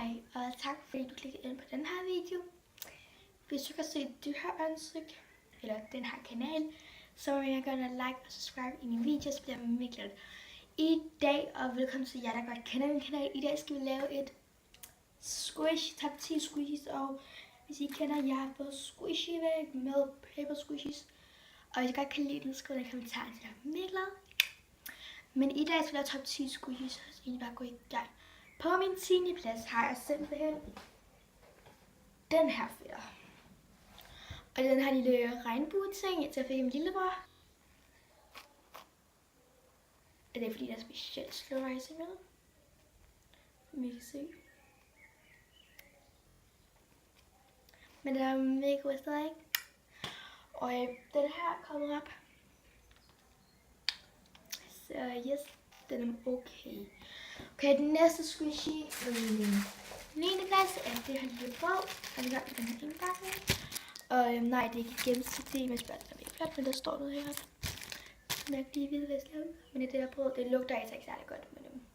Hej, og tak fordi du klikkede ind på den her video. Hvis du kan se det her ansigt, eller den her kanal, så vil jeg gerne like og subscribe i min video, så bliver jeg mega glad. I dag, og velkommen til jer, der godt kender min kanal. I dag skal vi lave et squish, top 10 squishes, og hvis I kender, jeg har fået squishy væk med paper squishes. Og hvis I godt kan lide den, skriv i kommentaren, så jeg er mega glad. Men i dag skal vi lave top 10 squishes, så I bare gå i gang. På min 10. plads har jeg simpelthen den her fætter. Og den her lille regnbue-ting, jeg fik min lillebror. Og det er fordi, der er specielt slow rising med. Som I kan se. Men den er mega god stadig, ikke? Og den her er kommet op. Så yes, den er okay. Okay, den næste squishy på min 9. plads er det her lille brød. Og det gør den her indpakning. Og nej, det er ikke gennemsigtigt, men spørgsmålet er mega flot, men der står noget her. Som jeg lige ved, hvad jeg skal lave. Men det her brød, det lugter altså ikke særlig godt. Men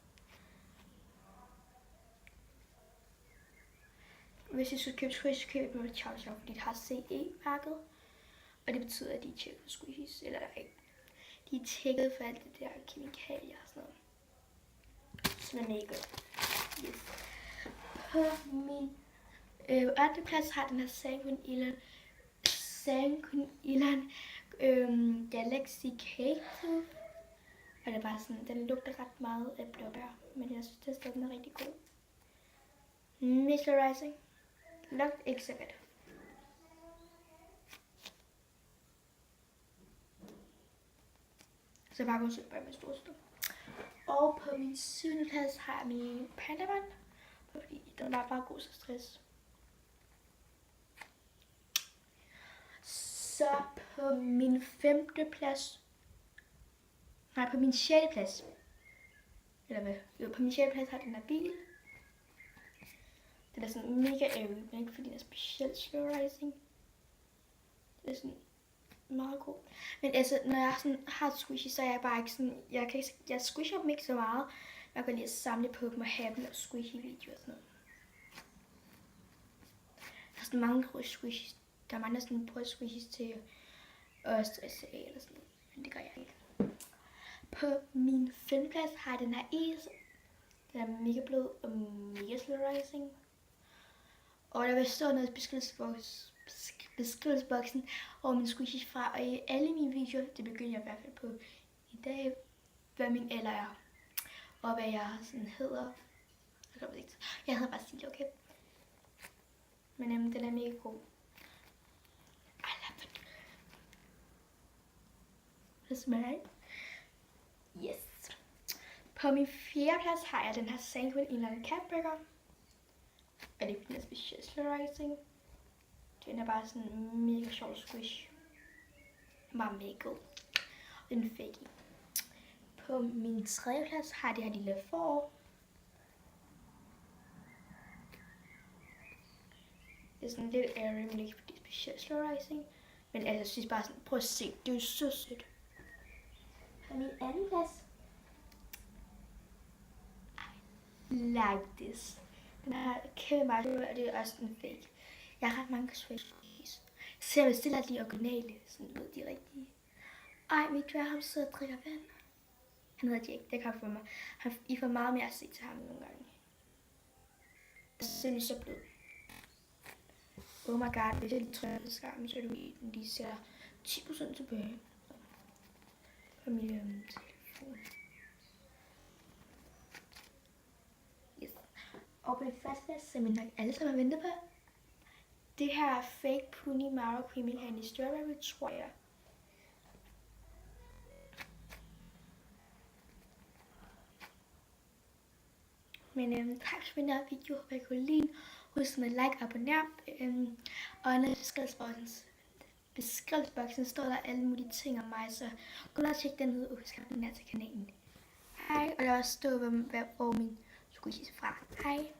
hvis I skulle købe squishy, så køb dem med Chow Chow, fordi det har CE-mærket. Og det betyder, at de er tjekket for squishies, eller der er ikke. De er tjekket for alt det der kemikalier og sådan noget. Som er mega godt. Yes. På min 8. plads har den her Sanguine Island Galaxy Cake. Og det er bare sådan, den lugter ret meget af blåbær, men jeg synes, at den er rigtig god. Mr. Rising. Lugt ikke så godt. Så bare gå og søge bare med store stund. Og på min 7. plads har jeg min pandavand, fordi den var bare god til stress. Så på min 5. plads, nej, på min 6. plads, eller hvad, jo, på min 6. plads har den her bil. Den er sådan mega airy, men ikke fordi den er specielt slow rising. Det er sådan meget god. Men altså, når jeg sådan har squishy, så er jeg bare ikke sådan, jeg squisher dem ikke så meget. Jeg kan lige samle på dem og have dem og squishy videoer og sådan noget. Der er sådan mange squishies. Der er mange, der sådan bruger squishies til at stresse af eller sådan noget. Men det gør jeg ikke. På min 5. plads har jeg den her is. Den er mega blød og mega slow rising. Og der vil stå noget i beskrivelsesboksen over min squishies fra, og i alle mine videoer, det begynder jeg i hvert fald på i dag, hvad min alder er, og hvad jeg sådan hedder. Jeg hedder bare Silje, okay? Men den er mega god. I love it. Det smager. Yes. På min 4. plads har jeg den her Sanguine Island Catburger. Og det er den specielt slow rising. Den er bare sådan en mega sjov squish. Bare mega god. Og den fik i. På min 3. plads har jeg det her lille får. Det er sådan lidt airy, men ikke fordi det er specielt slow rising. Men altså, jeg synes bare sådan, prøv at se, det er jo så sødt. På min 2. plads. I like this. Den har kæmpe meget, og det er også en fake. Jeg har ret mange squishies. Så jeg bestiller de originale, sådan ud de rigtige. Ej, mit dværg ham sidder og drikker vand. Han hedder Jake, det kan for mig. I får meget mere at se til ham nogle gange. Jeg synes så blød. Oh my god, hvis jeg lige trykker på skærmen, så er du i den lige sætter 10% tilbage. På min telefon. Yes. Og på den første plads, som vi nok alle sammen har ventet på. Det her fake Puni Mara Creamy Candy Strawberry, tror jeg. Men tak for den her video. Håber I kunne lide. Husk at like og abonnere. Og nede i beskrivelsesboksen står der alle mulige ting om mig. Så gå ned og tjek den ud og husk at abonnere til kanalen. Hej. Og der også stå, hvor min squishies fra. Hej.